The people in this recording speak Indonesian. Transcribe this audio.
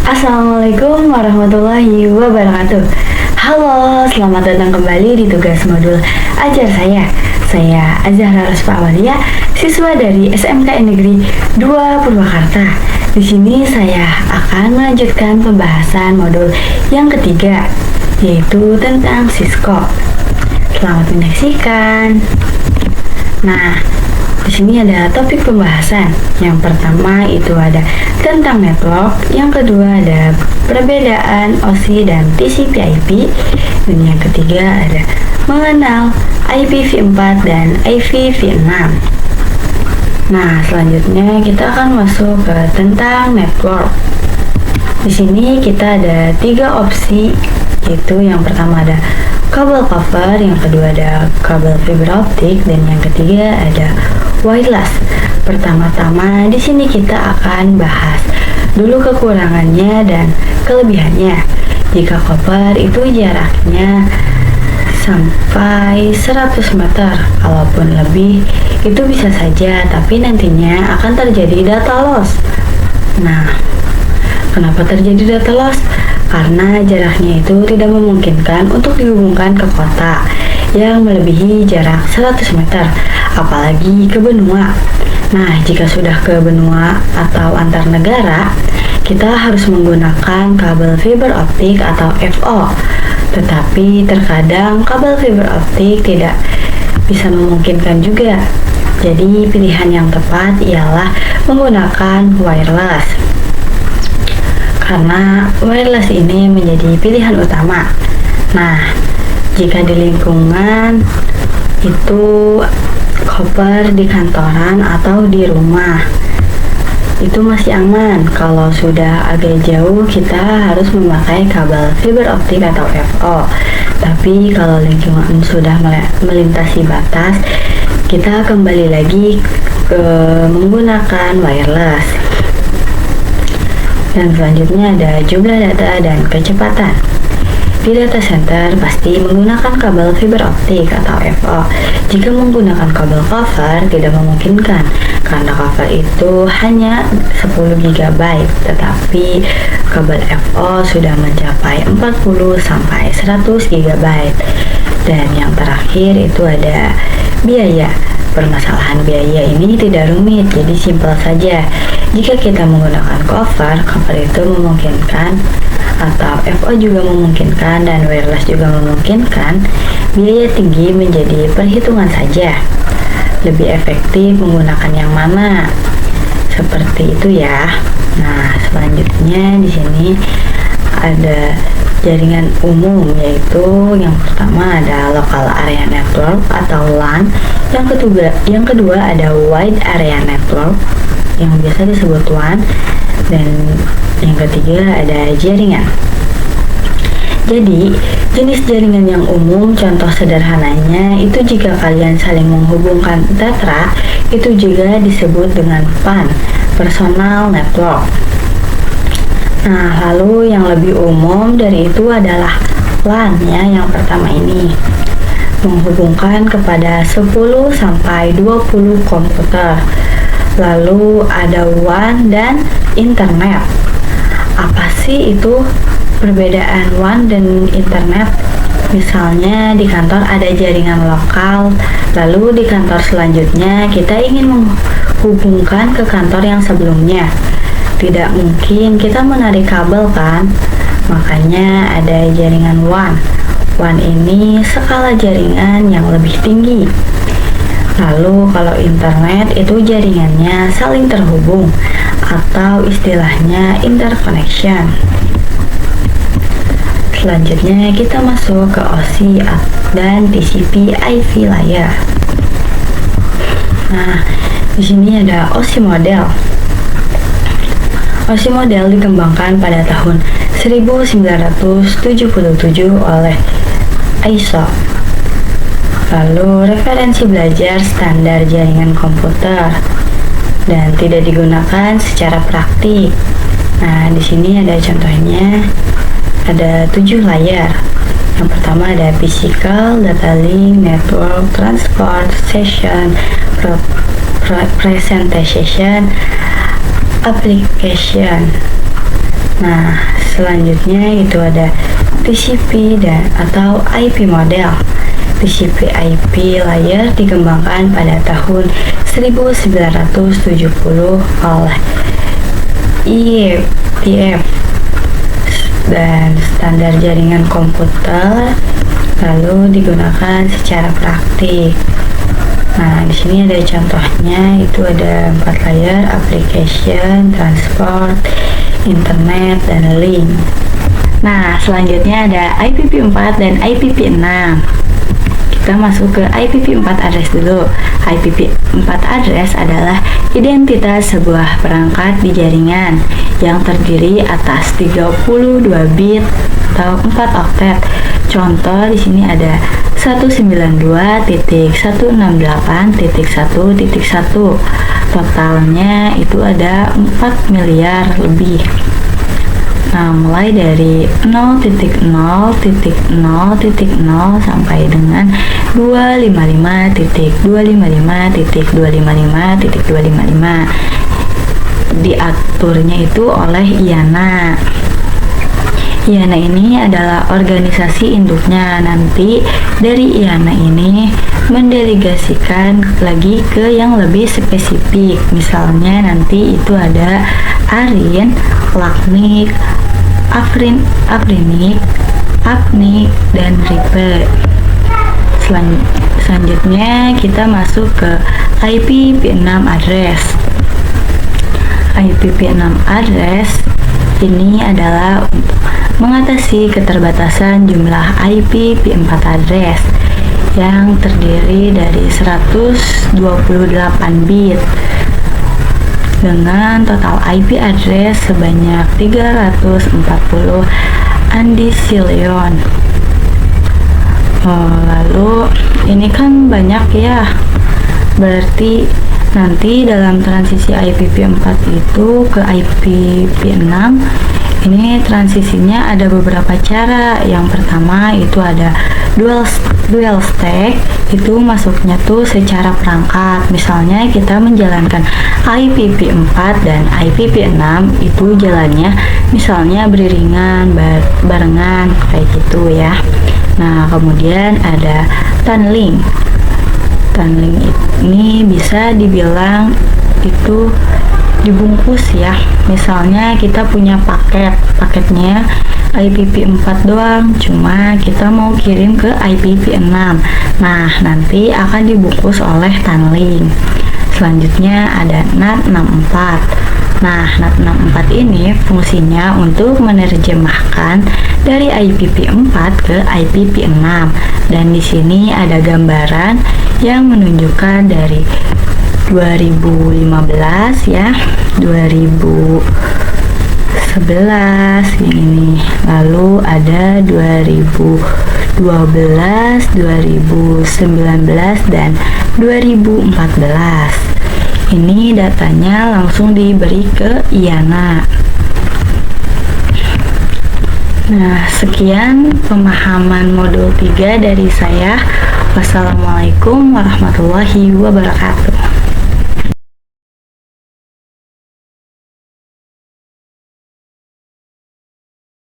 Assalamualaikum warahmatullahi wabarakatuh. Halo, selamat datang kembali di tugas modul ajar saya. Saya Azahra Ruspa Awalia, siswa dari SMK Negeri 2 Purwakarta. Di sini saya akan melanjutkan pembahasan modul yang ketiga, yaitu tentang Cisco. Selamat menyaksikan. Nah, di sini ada topik pembahasan. Yang pertama itu ada tentang network, yang kedua ada perbedaan OSI dan TCP/IP, dan yang ketiga ada mengenal IPv4 dan IPv6. Nah, selanjutnya kita akan masuk ke tentang network. Di sini kita ada 3 opsi, yaitu yang pertama ada kabel cover, yang kedua ada kabel fiber optik, dan yang ketiga ada wireless. Pertama-tama di sini kita akan bahas dulu kekurangannya dan kelebihannya. Jika copper itu jaraknya sampai 100 meter, kalaupun lebih itu bisa saja, tapi nantinya akan terjadi data loss. Nah, kenapa terjadi data loss? Karena jaraknya itu tidak memungkinkan untuk dihubungkan ke kota yang melebihi jarak 100 meter, apalagi ke benua. Nah, jika sudah ke benua atau antar negara, kita harus menggunakan kabel fiber optik atau FO. Tetapi terkadang kabel fiber optik tidak bisa memungkinkan juga. Jadi pilihan yang tepat ialah menggunakan wireless. Karena wireless ini menjadi pilihan utama. Nah, jika di lingkungan itu copper di kantoran atau di rumah, itu masih aman. Kalau sudah agak jauh, kita harus memakai kabel fiber optik atau FO. Tapi kalau lingkungan sudah melintasi batas, kita kembali lagi ke menggunakan wireless. Dan selanjutnya ada jumlah data dan kecepatan. Di data center pasti menggunakan kabel fiber optik atau FO. Jika menggunakan kabel cover tidak memungkinkan, karena cover itu hanya 10 GB, tetapi kabel FO sudah mencapai 40 sampai 100 GB. Dan yang terakhir itu ada biaya. Permasalahan biaya ini tidak rumit, jadi simpel saja. Jika kita menggunakan cover itu memungkinkan, atau FO juga memungkinkan, dan wireless juga memungkinkan, biaya tinggi menjadi perhitungan saja. Lebih efektif menggunakan yang mana? Seperti itu ya. Nah, selanjutnya di sini ada jaringan umum, yaitu yang pertama ada local area network atau LAN, yang kedua ada wide area network yang biasa disebut WAN, dan yang ketiga ada jaringan. Jadi, jenis jaringan yang umum, contoh sederhananya itu jika kalian saling menghubungkan tetra, itu juga disebut dengan PAN, personal network. Nah, lalu yang lebih umum dari itu adalah LAN ya, yang pertama ini menghubungkan kepada 10 sampai 20 komputer. Lalu ada WAN dan internet. Apa sih itu perbedaan WAN dan internet? Misalnya di kantor ada jaringan lokal, lalu di kantor selanjutnya kita ingin menghubungkan ke kantor yang sebelumnya. Tidak mungkin kita menarik kabel kan? Makanya ada jaringan WAN. WAN ini skala jaringan yang lebih tinggi. Lalu kalau internet itu jaringannya saling terhubung atau istilahnya interconnection. Selanjutnya kita masuk ke OSI dan TCP/IP layer. Nah, di sini ada OSI model. OSI model dikembangkan pada tahun 1977 oleh ISO. Lalu referensi belajar standar jaringan komputer dan tidak digunakan secara praktik. Nah, di sini ada contohnya, ada 7 layer. Yang pertama ada physical, data link, network, transport, session, presentation, application. Nah, selanjutnya itu ada TCP dan atau IP model. TCP IP layer dikembangkan pada tahun 1970 oleh IETF dan standar jaringan komputer lalu digunakan secara praktik. Nah, di sini ada contohnya, itu ada 4 layer: application, transport, internet, dan link. Nah, selanjutnya ada IPv4 dan IPv6. Kita masuk ke IPv4 address dulu. IPv4 address adalah identitas sebuah perangkat di jaringan yang terdiri atas 32 bit atau 4 oktet. Contoh di sini ada 192.168.1.1. Totalnya itu ada 4 miliar lebih. Nah, mulai dari 0.0.0.0 sampai dengan 255.255.255.255. Diaturnya itu oleh IANA. IANA ini adalah organisasi induknya. Nanti dari IANA ini mendelegasikan lagi ke yang lebih spesifik. Misalnya nanti itu ada ARIN, LACNIC, AFRINIC, APNIC, dan RIPE. Selanjutnya kita masuk ke IPv6 address. IPv6 address ini adalah untuk mengatasi keterbatasan jumlah IPv4 address yang terdiri dari 128 bit dengan total IP address sebanyak 340 undecillion. Lalu ini kan banyak ya, berarti nanti dalam transisi IPv4 itu ke IPv6 ini transisinya ada beberapa cara. Yang pertama itu ada dual stack, itu masuknya tuh secara perangkat. Misalnya kita menjalankan IPv4 dan IPv6 itu jalannya misalnya beriringan, barengan kayak gitu ya. Nah, kemudian ada tunneling. Tunneling ini bisa dibilang itu dibungkus ya. Misalnya kita punya paketnya IPv4 doang, cuma kita mau kirim ke IPv6. Nah, nanti akan dibungkus oleh tunneling. Selanjutnya ada NAT64. Nah, NAT64 ini fungsinya untuk menerjemahkan dari IPv4 ke IPv6. Dan di sini ada gambaran yang menunjukkan dari 2015 ya, 2011 ini, lalu ada 2012, 2019 dan 2014. Ini datanya langsung diberi ke IANA. Nah, sekian pemahaman modul 3 dari saya. Wassalamualaikum warahmatullahi wabarakatuh.